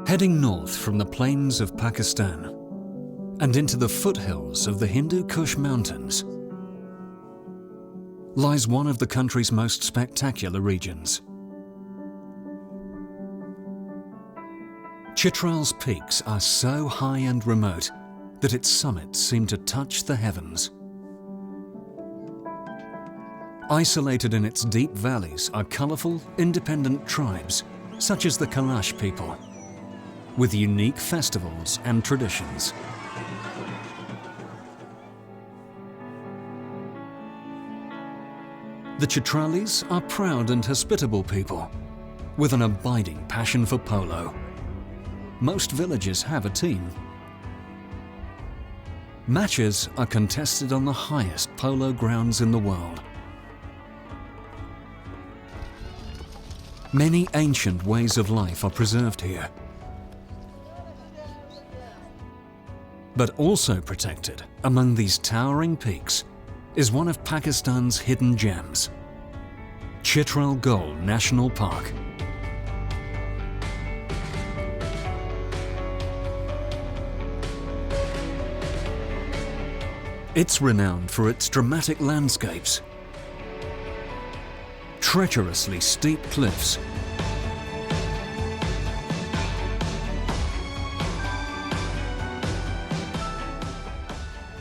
Heading north from the plains of Pakistan and into the foothills of the Hindu Kush Mountains lies one of the country's most spectacular regions. Chitral's peaks are so high and remote that its summits seem to touch the heavens. Isolated in its deep valleys are colourful, independent tribes, such as the Kalash people, with unique festivals and traditions. The Chitralis are proud and hospitable people, with an abiding passion for polo. Most villages have a team. Matches are contested on the highest polo grounds in the world. Many ancient ways of life are preserved here, but also protected among these towering peaks is one of Pakistan's hidden gems, Chitral Goal National Park. It's renowned for its dramatic landscapes, treacherously steep cliffs,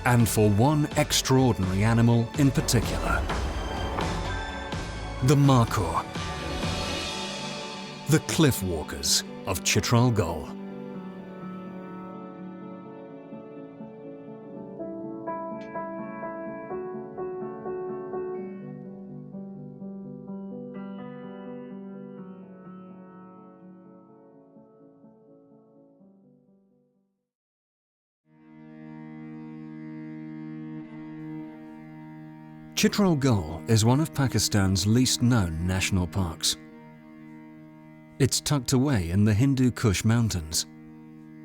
and for one extraordinary animal in particular, the Markhor, the cliff walkers of Chitral Goal. Chitral Goal is one of Pakistan's least known national parks. It's tucked away in the Hindu Kush Mountains,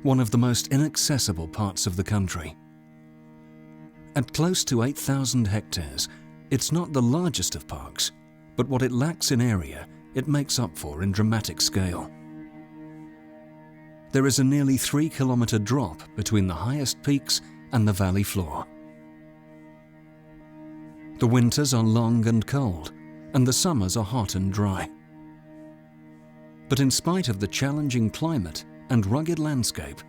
one of the most inaccessible parts of the country. At close to 8,000 hectares, it's not the largest of parks, but what it lacks in area, it makes up for in dramatic scale. There is a nearly 3-kilometre drop between the highest peaks and the valley floor. The winters are long and cold, and the summers are hot and dry. But in spite of the challenging climate and rugged landscape,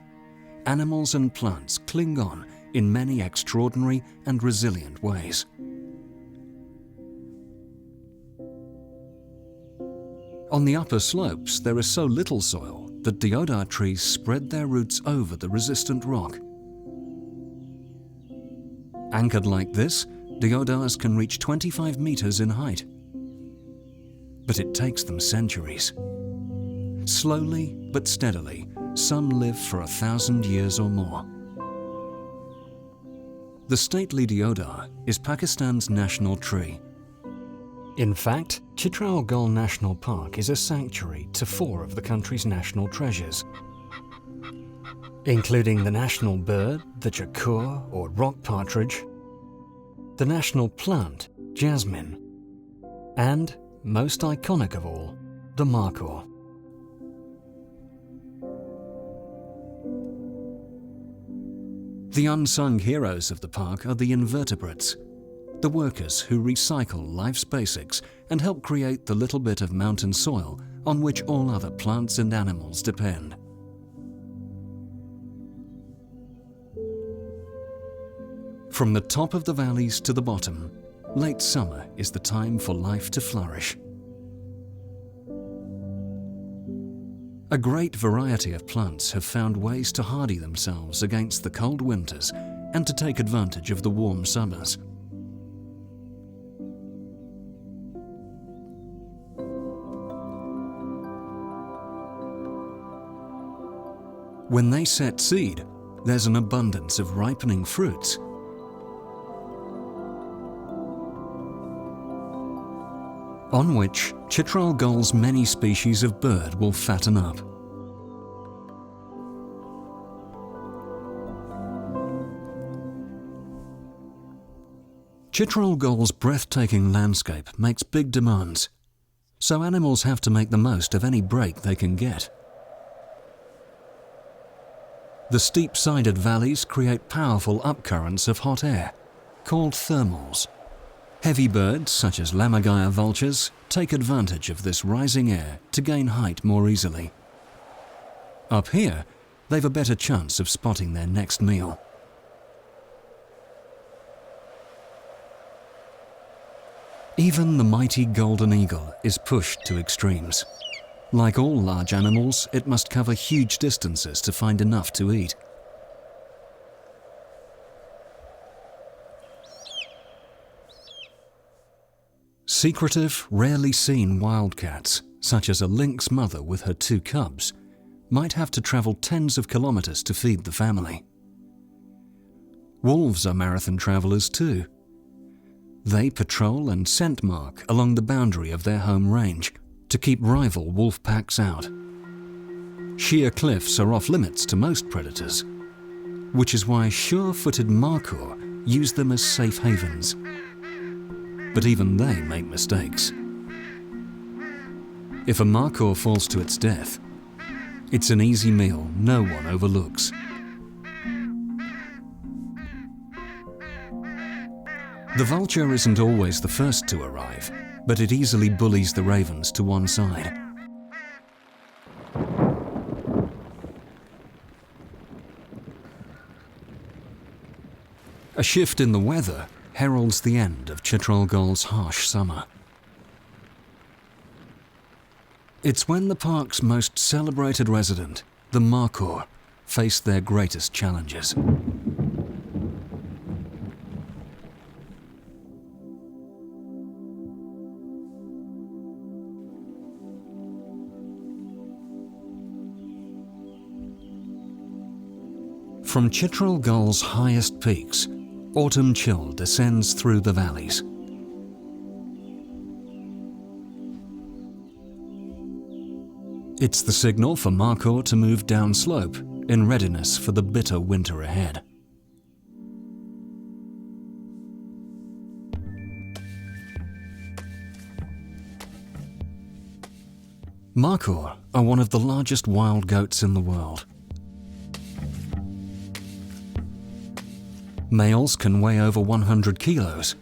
animals and plants cling on in many extraordinary and resilient ways. On the upper slopes, there is so little soil that deodar trees spread their roots over the resistant rock. Anchored like this, deodars can reach 25 meters in height. But it takes them centuries. Slowly but steadily, some live for 1,000 years or more. The stately deodar is Pakistan's national tree. In fact, Chitral Goal National Park is a sanctuary to 4 of the country's national treasures, including the national bird, the chakur or rock partridge, the national plant, jasmine, and, most iconic of all, the Markhor. The unsung heroes of the park are the invertebrates, the workers who recycle life's basics and help create the little bit of mountain soil on which all other plants and animals depend. From the top of the valleys to the bottom, late summer is the time for life to flourish. A great variety of plants have found ways to hardy themselves against the cold winters and to take advantage of the warm summers. When they set seed, there's an abundance of ripening fruits. On which Chitral Goal's many species of bird will fatten up. Chitral Goal's breathtaking landscape makes big demands, so animals have to make the most of any break they can get. The steep-sided valleys create powerful upcurrents of hot air, called thermals. Heavy birds, such as lammergeier vultures, take advantage of this rising air to gain height more easily. Up here, they've a better chance of spotting their next meal. Even the mighty golden eagle is pushed to extremes. Like all large animals, it must cover huge distances to find enough to eat. Secretive, rarely seen wildcats, such as a lynx mother with her 2 cubs, might have to travel tens of kilometers to feed the family. Wolves are marathon travelers too. They patrol and scent mark along the boundary of their home range to keep rival wolf packs out. Sheer cliffs are off limits to most predators, which is why sure-footed Markhor use them as safe havens. But even they make mistakes. If a Markhor falls to its death, it's an easy meal no one overlooks. The vulture isn't always the first to arrive, but it easily bullies the ravens to one side. A shift in the weather heralds the end of Chitral Goal's harsh summer. It's when the park's most celebrated resident, the Markhor, face their greatest challenges. From Chitral Goal's highest peaks, autumn chill descends through the valleys. It's the signal for Markhor to move downslope in readiness for the bitter winter ahead. Markhor are one of the largest wild goats in the world. Males can weigh over 100 kilos,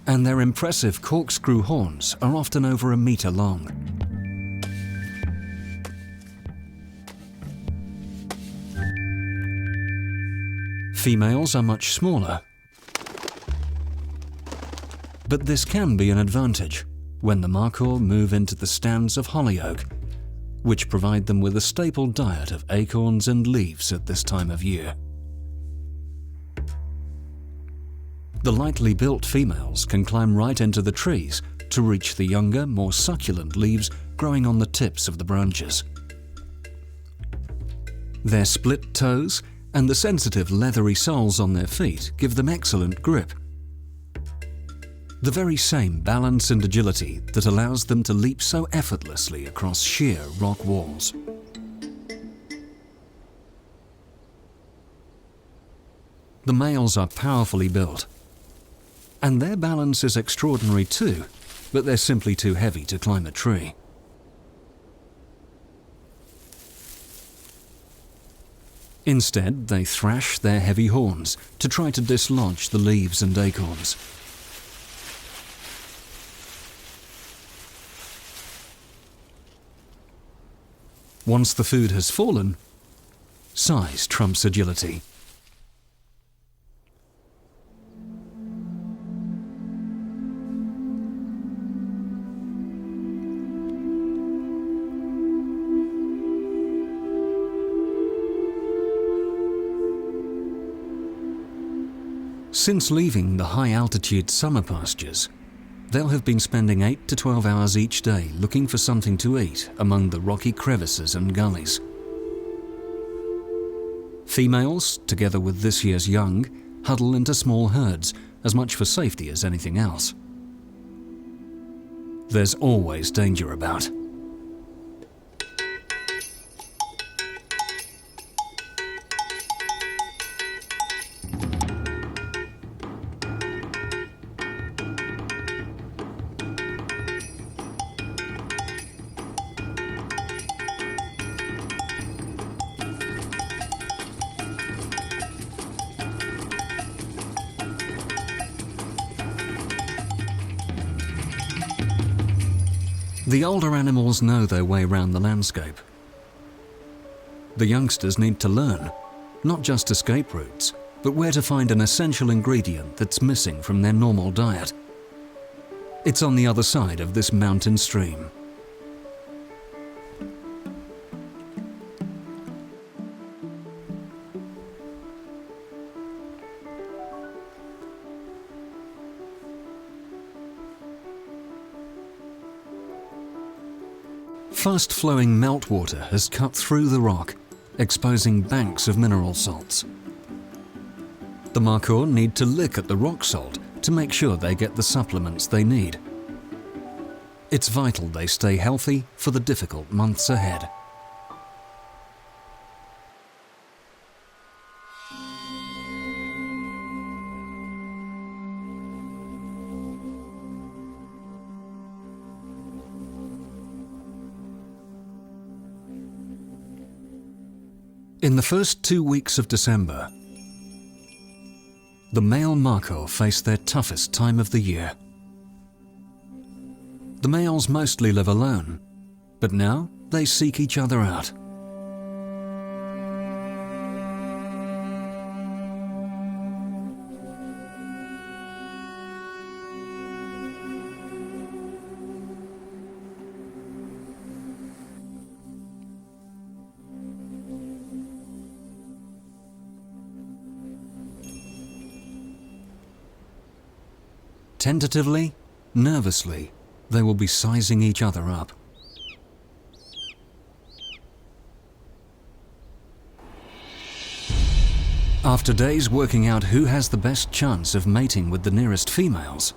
and their impressive corkscrew horns are often over a meter long. Females are much smaller, but this can be an advantage when the Markhor move into the stands of hollyoak, which provide them with a staple diet of acorns and leaves at this time of year. The lightly built females can climb right into the trees to reach the younger, more succulent leaves growing on the tips of the branches. Their split toes and the sensitive leathery soles on their feet give them excellent grip. The very same balance and agility that allows them to leap so effortlessly across sheer rock walls. The males are powerfully built, and their balance is extraordinary too, but they're simply too heavy to climb a tree. Instead, they thrash their heavy horns to try to dislodge the leaves and acorns. Once the food has fallen, size trumps agility. Since leaving the high-altitude summer pastures, they'll have been spending 8 to 12 hours each day looking for something to eat among the rocky crevices and gullies. Females, together with this year's young, huddle into small herds, as much for safety as anything else. There's always danger about. The older animals know their way round the landscape. The youngsters need to learn, not just escape routes, but where to find an essential ingredient that's missing from their normal diet. It's on the other side of this mountain stream. Fast-flowing meltwater has cut through the rock, exposing banks of mineral salts. The Markhor need to lick at the rock salt to make sure they get the supplements they need. It's vital they stay healthy for the difficult months ahead. In the first 2 weeks of December, the male Markhor face their toughest time of the year. The males mostly live alone, but now they seek each other out. Tentatively, nervously, they will be sizing each other up. After days working out who has the best chance of mating with the nearest females,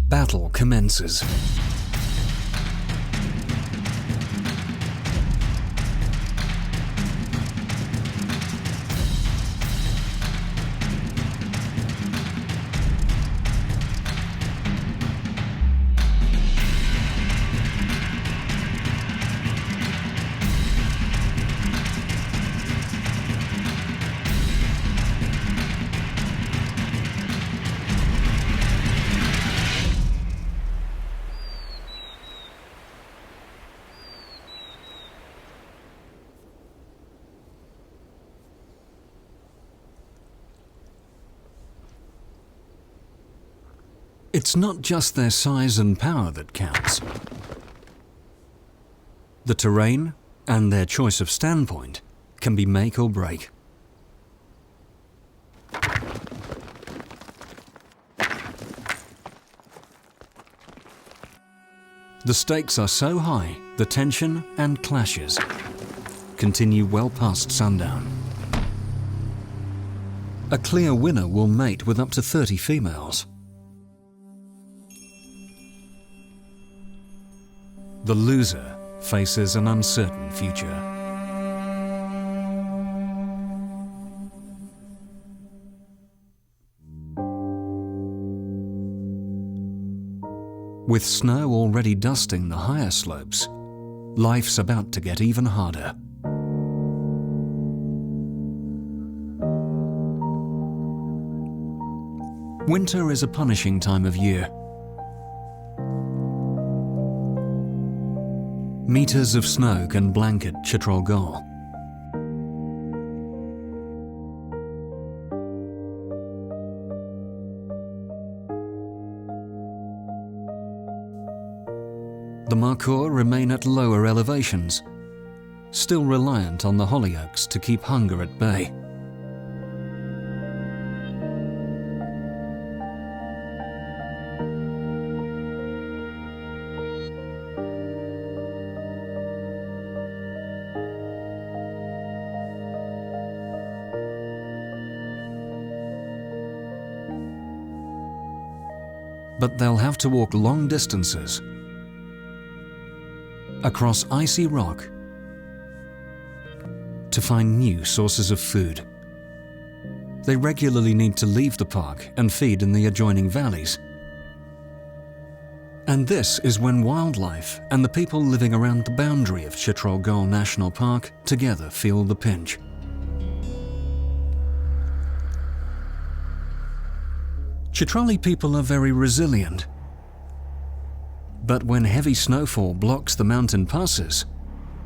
battle commences. It's not just their size and power that counts. The terrain and their choice of standpoint can be make or break. The stakes are so high, the tension and clashes continue well past sundown. A clear winner will mate with up to 30 females. The loser faces an uncertain future. With snow already dusting the higher slopes, life's about to get even harder. Winter is a punishing time of year. Meters of snow can blanket Chitral Goal. The Markhor remain at lower elevations, still reliant on the hollyoaks to keep hunger at bay. But they'll have to walk long distances across icy rock to find new sources of food. They regularly need to leave the park and feed in the adjoining valleys. And this is when wildlife and the people living around the boundary of Chitral Goal National Park together feel the pinch. Chitrali people are very resilient. But when heavy snowfall blocks the mountain passes,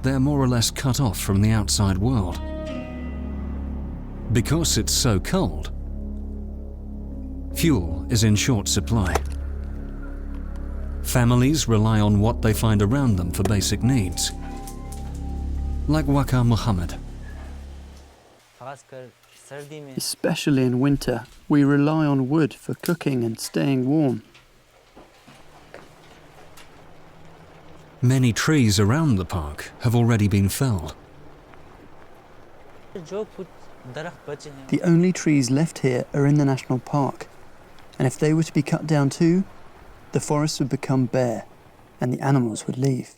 they're more or less cut off from the outside world. Because it's so cold, fuel is in short supply. Families rely on what they find around them for basic needs. Like Waka Muhammad. Especially in winter, we rely on wood for cooking and staying warm. Many trees around the park have already been felled. The only trees left here are in the national park, and if they were to be cut down too, the forest would become bare and the animals would leave.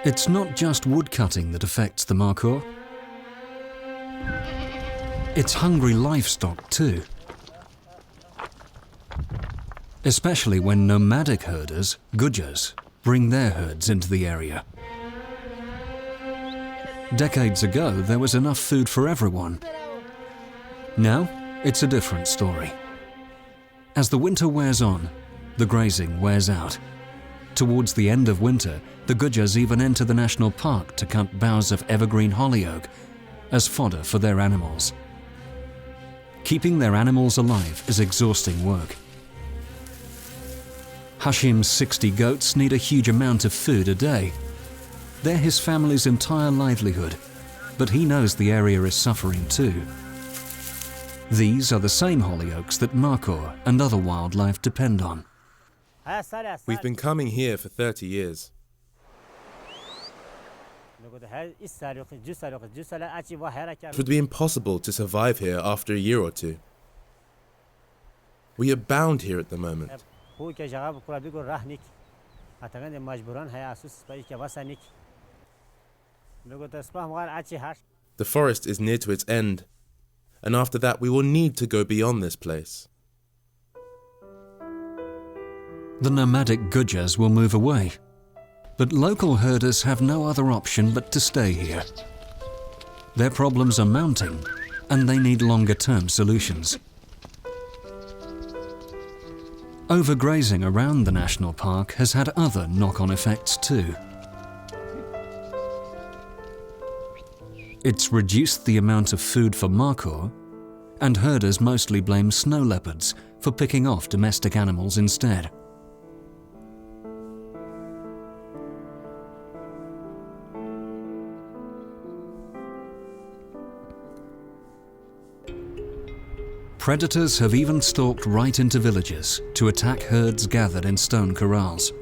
It's not just wood cutting that affects the Markhor. It's hungry livestock too. Especially when nomadic herders, Gujars, bring their herds into the area. Decades ago, there was enough food for everyone. Now, it's a different story. As the winter wears on, the grazing wears out. Towards the end of winter, the Gujars even enter the national park to cut boughs of evergreen hollyoak as fodder for their animals. Keeping their animals alive is exhausting work. Hashim's 60 goats need a huge amount of food a day. They're his family's entire livelihood, but he knows the area is suffering too. These are the same hollyoaks that Markhor and other wildlife depend on. We've been coming here for 30 years. It would be impossible to survive here after a year or two. We are bound here at the moment. The forest is near to its end, and after that we will need to go beyond this place. The nomadic Gujars will move away, but local herders have no other option but to stay here. Their problems are mounting, and they need longer-term solutions. Overgrazing around the national park has had other knock-on effects too. It's reduced the amount of food for Markhor, and herders mostly blame snow leopards for picking off domestic animals instead. Predators have even stalked right into villages to attack herds gathered in stone corrals.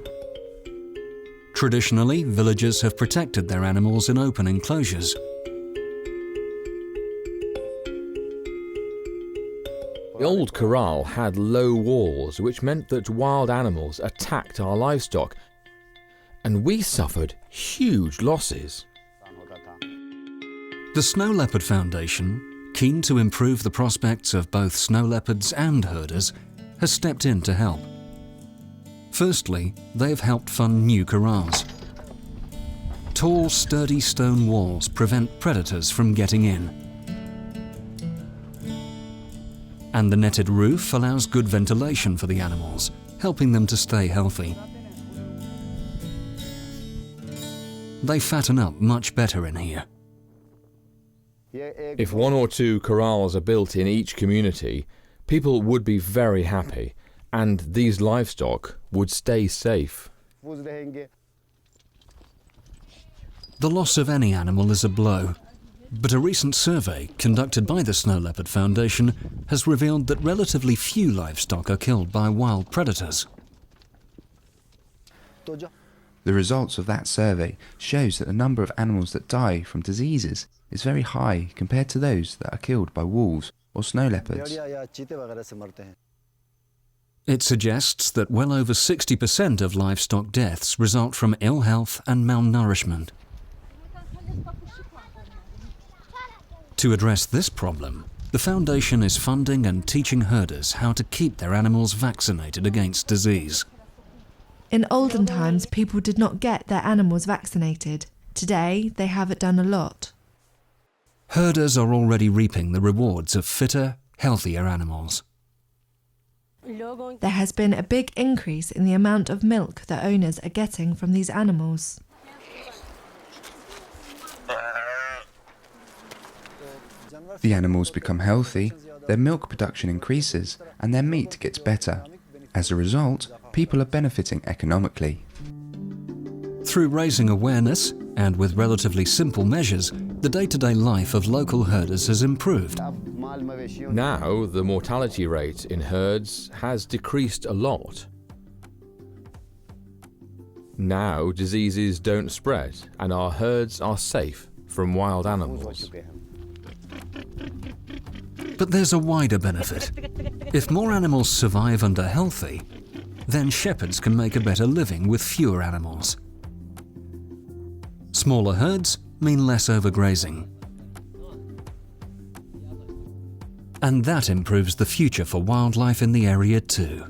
Traditionally, villagers have protected their animals in open enclosures. The old corral had low walls, which meant that wild animals attacked our livestock, and we suffered huge losses. The Snow Leopard Foundation, keen to improve the prospects of both snow leopards and herders, has stepped in to help. Firstly, they have helped fund new corrals. Tall, sturdy stone walls prevent predators from getting in. And the netted roof allows good ventilation for the animals, helping them to stay healthy. They fatten up much better in here. If 1 or 2 corrals are built in each community, people would be very happy, and these livestock would stay safe. The loss of any animal is a blow, but a recent survey conducted by the Snow Leopard Foundation has revealed that relatively few livestock are killed by wild predators. The results of that survey shows that the number of animals that die from diseases is very high compared to those that are killed by wolves or snow leopards. It suggests that well over 60% of livestock deaths result from ill health and malnourishment. To address this problem, the foundation is funding and teaching herders how to keep their animals vaccinated against disease. In olden times, people did not get their animals vaccinated. Today, they have it done a lot. herders are already reaping the rewards of fitter, healthier animals. There has been a big increase in the amount of milk that owners are getting from these animals. The animals become healthy, their milk production increases, and their meat gets better. As a result, people are benefiting economically. Through raising awareness, and with relatively simple measures, the day-to-day life of local herders has improved. Now, the mortality rate in herds has decreased a lot. Now, diseases don't spread, and our herds are safe from wild animals. But there's a wider benefit. If more animals survive and are healthy, then shepherds can make a better living with fewer animals. Smaller herds mean less overgrazing. And that improves the future for wildlife in the area too.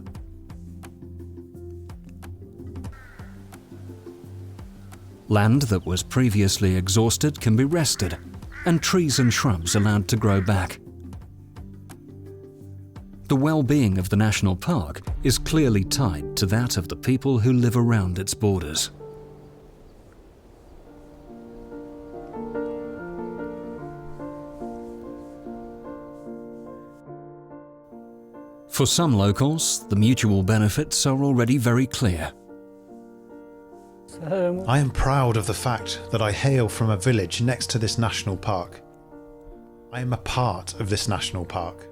Land that was previously exhausted can be rested, and trees and shrubs allowed to grow back. The well-being of the national park is clearly tied to that of the people who live around its borders. For some locals, the mutual benefits are already very clear. I am proud of the fact that I hail from a village next to this national park. I am a part of this national park.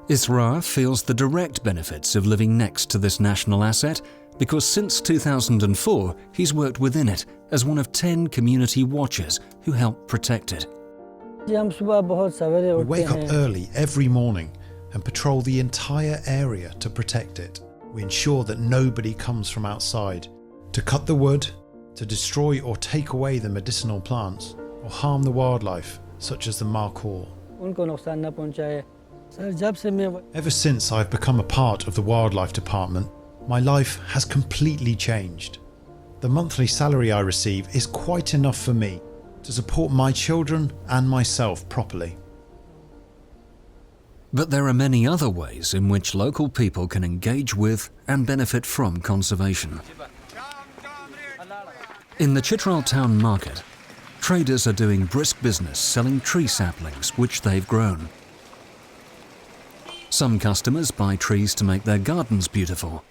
Israr feels the direct benefits of living next to this national asset because since 2004 he's worked within it as one of 10 community watchers who help protect it. We wake up early every morning and patrol the entire area to protect it. We ensure that nobody comes from outside to cut the wood, to destroy or take away the medicinal plants, or harm the wildlife, such as the Markhor. Ever since I've become a part of the wildlife department, my life has completely changed. The monthly salary I receive is quite enough for me to support my children and myself properly. But there are many other ways in which local people can engage with and benefit from conservation. In the Chitral town market, traders are doing brisk business selling tree saplings which they've grown. Some customers buy trees to make their gardens beautiful,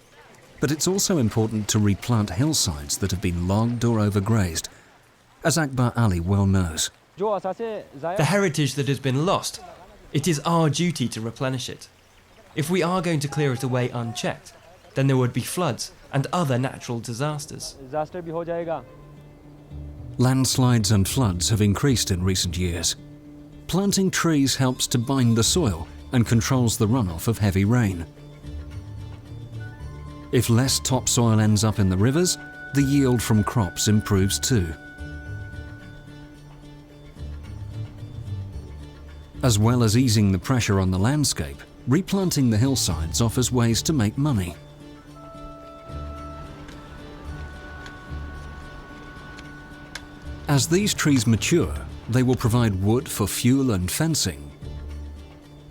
but it's also important to replant hillsides that have been logged or overgrazed, as Akbar Ali well knows. The heritage that has been lost, it is our duty to replenish it. If we are going to clear it away unchecked, then there would be floods and other natural disasters. Landslides and floods have increased in recent years. Planting trees helps to bind the soil and controls the runoff of heavy rain. If less topsoil ends up in the rivers, the yield from crops improves too. As well as easing the pressure on the landscape, replanting the hillsides offers ways to make money. As these trees mature, they will provide wood for fuel and fencing,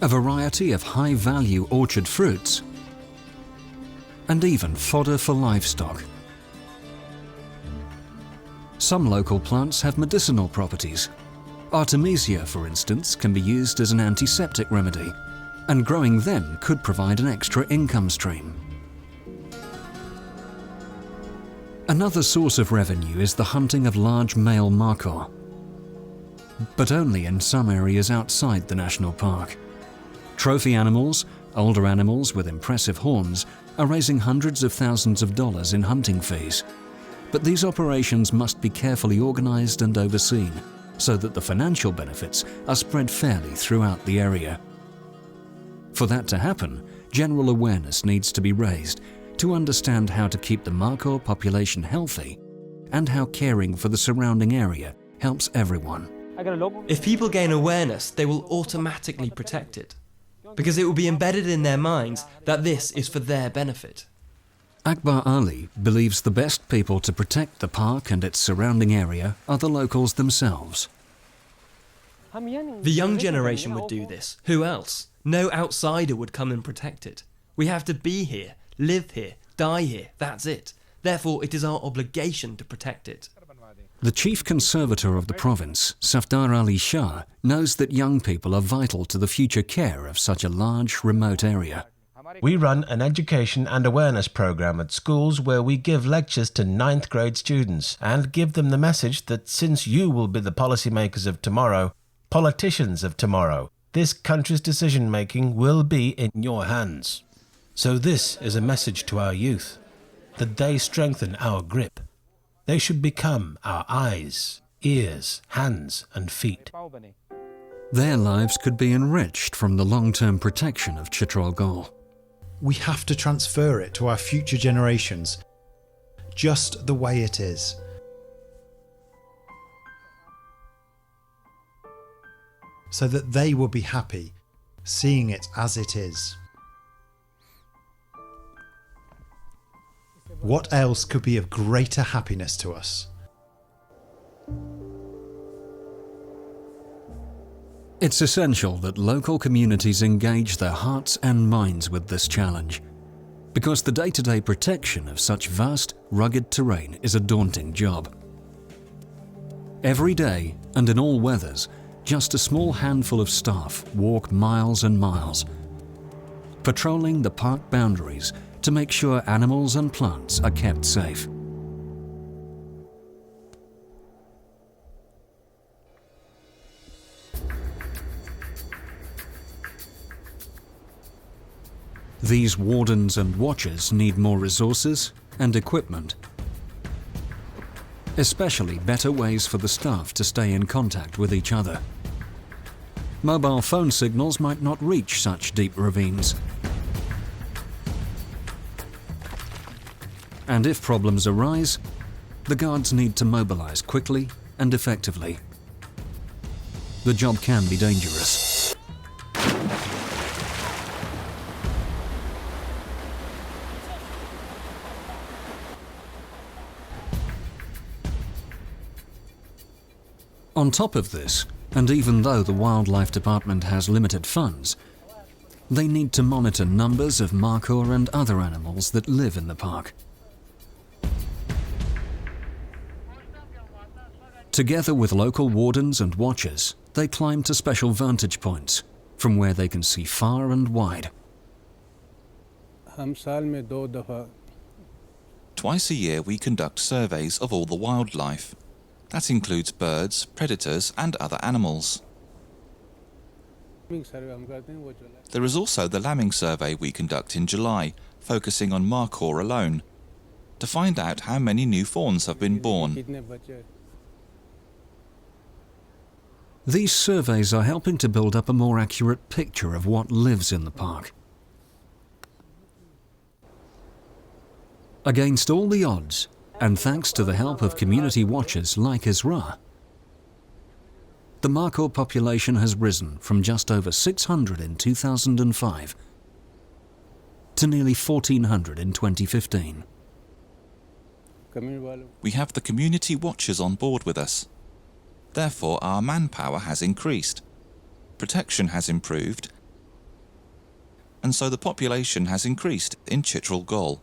a variety of high-value orchard fruits, and even fodder for livestock. Some local plants have medicinal properties. Artemisia, for instance, can be used as an antiseptic remedy, and growing them could provide an extra income stream. Another source of revenue is the hunting of large male markhor, but only in some areas outside the national park. Trophy animals, older animals with impressive horns, are raising hundreds of thousands of dollars in hunting fees. But these operations must be carefully organized and overseen so that the financial benefits are spread fairly throughout the area. For that to happen, general awareness needs to be raised to understand how to keep the markhor population healthy and how caring for the surrounding area helps everyone. If people gain awareness, they will automatically protect it, because it will be embedded in their minds that this is for their benefit. Akbar Ali believes the best people to protect the park and its surrounding area are the locals themselves. The young generation would do this. Who else? No outsider would come and protect it. We have to be here, live here, die here, that's it. Therefore, it is our obligation to protect it. The chief conservator of the province, Safdar Ali Shah, knows that young people are vital to the future care of such a large, remote area. We run an education and awareness program at schools where we give lectures to 9th grade students and give them the message that since you will be the policymakers of tomorrow, politicians of tomorrow, this country's decision-making will be in your hands. So this is a message to our youth, that they strengthen our grip. They should become our eyes, ears, hands and feet. Their lives could be enriched from the long-term protection of Chitral Goal. We have to transfer it to our future generations, just the way it is. So that they will be happy seeing it as it is. What else could be of greater happiness to us? It's essential that local communities engage their hearts and minds with this challenge, because the day-to-day protection of such vast, rugged terrain is a daunting job. Every day, and in all weathers, just a small handful of staff walk miles and miles, patrolling the park boundaries to make sure animals and plants are kept safe. These wardens and watchers need more resources and equipment, especially better ways for the staff to stay in contact with each other. Mobile phone signals might not reach such deep ravines. And if problems arise, the guards need to mobilize quickly and effectively. The job can be dangerous. On top of this, and even though the Wildlife Department has limited funds, they need to monitor numbers of Markhor and other animals that live in the park. Together with local wardens and watchers, they climb to special vantage points, from where they can see far and wide. Twice a year we conduct surveys of all the wildlife. That includes birds, predators and other animals. There is also the lambing survey we conduct in July, focusing on Markhor alone, to find out how many new fawns have been born. These surveys are helping to build up a more accurate picture of what lives in the park. Against all the odds, and thanks to the help of community watchers like Isra, the Markhor population has risen from just over 600 in 2005 to nearly 1,400 in 2015. We have the community watchers on board with us. Therefore, our manpower has increased, protection has improved, and so the population has increased in Chitral Goal.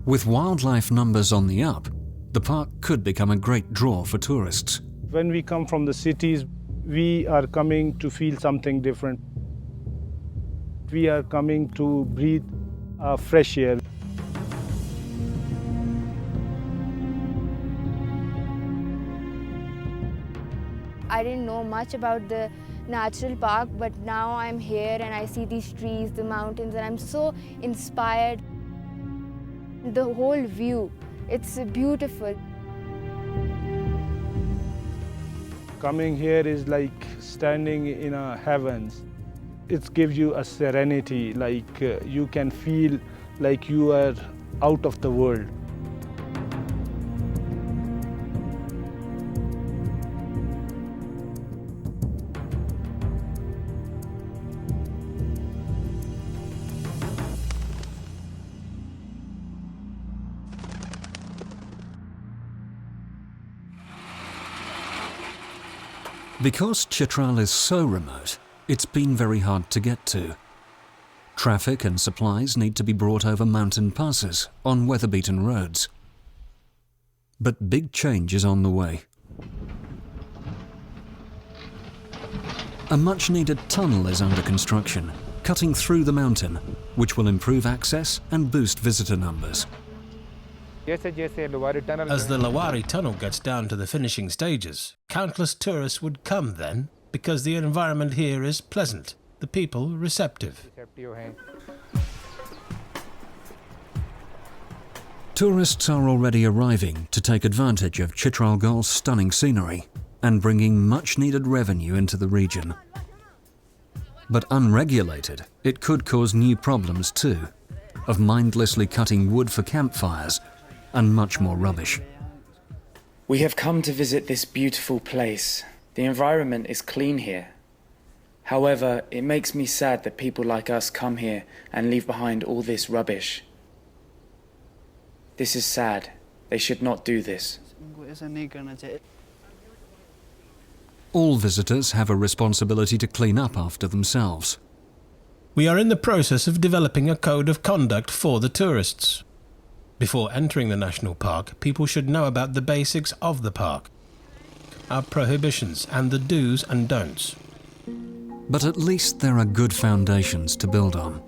With wildlife numbers on the up, the park could become a great draw for tourists. When we come from the cities, we are coming to feel something different. We are coming to breathe fresh air. I didn't know much about the natural park, but now I'm here and I see these trees, the mountains, and I'm so inspired. The whole view, it's beautiful. Coming here is like standing in a heavens. It gives you a serenity, like you can feel like you are out of the world. Because Chitral is so remote, it's been very hard to get to. Traffic and supplies need to be brought over mountain passes on weather-beaten roads. But big change is on the way. A much-needed tunnel is under construction, cutting through the mountain, which will improve access and boost visitor numbers. As the Lawari Tunnel gets down to the finishing stages, countless tourists would come then, because the environment here is pleasant, the people receptive. Tourists are already arriving to take advantage of Chitral Goal's stunning scenery and bringing much-needed revenue into the region. But unregulated, it could cause new problems too, of mindlessly cutting wood for campfires and much more rubbish. We have come to visit this beautiful place. The environment is clean here. However, it makes me sad that people like us come here and leave behind all this rubbish. This is sad. They should not do this. All visitors have a responsibility to clean up after themselves. We are in the process of developing a code of conduct for the tourists. Before entering the national park, people should know about the basics of the park, our prohibitions and the do's and don'ts. But at least there are good foundations to build on.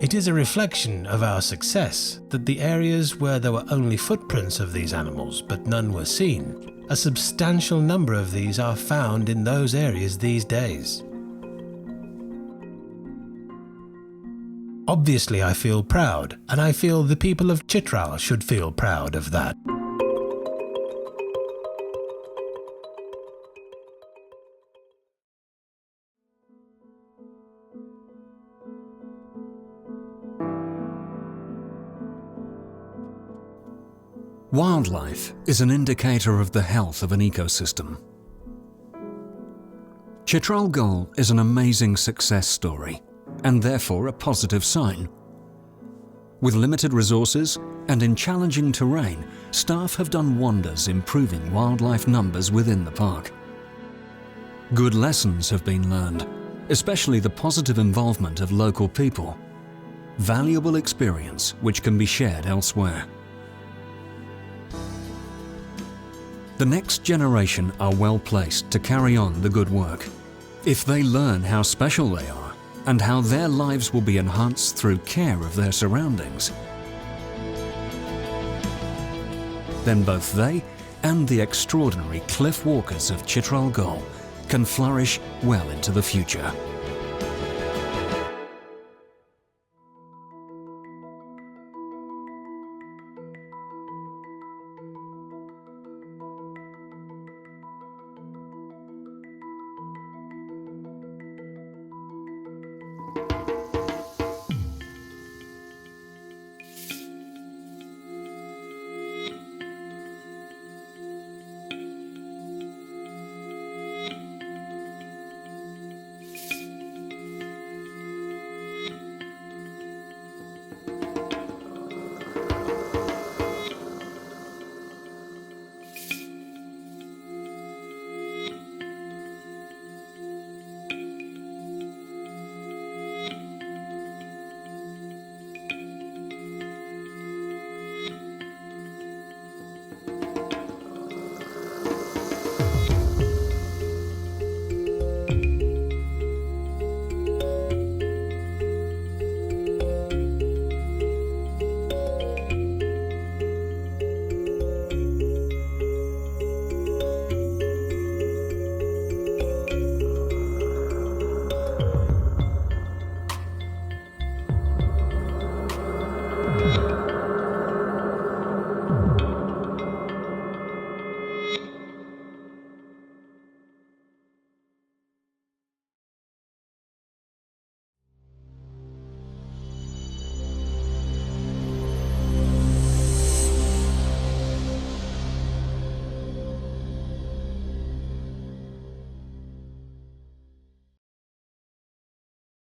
It is a reflection of our success that the areas where there were only footprints of these animals but none were seen, a substantial number of these are found in those areas these days. Obviously, I feel proud, and I feel the people of Chitral should feel proud of that. Wildlife is an indicator of the health of an ecosystem. Chitral Goal is an amazing success story, and therefore a positive sign. With limited resources and in challenging terrain, staff have done wonders improving wildlife numbers within the park. Good lessons have been learned, especially the positive involvement of local people. Valuable experience which can be shared elsewhere. The next generation are well placed to carry on the good work. If they learn how special they are and how their lives will be enhanced through care of their surroundings, then both they and the extraordinary cliff walkers of Chitral Goal can flourish well into the future.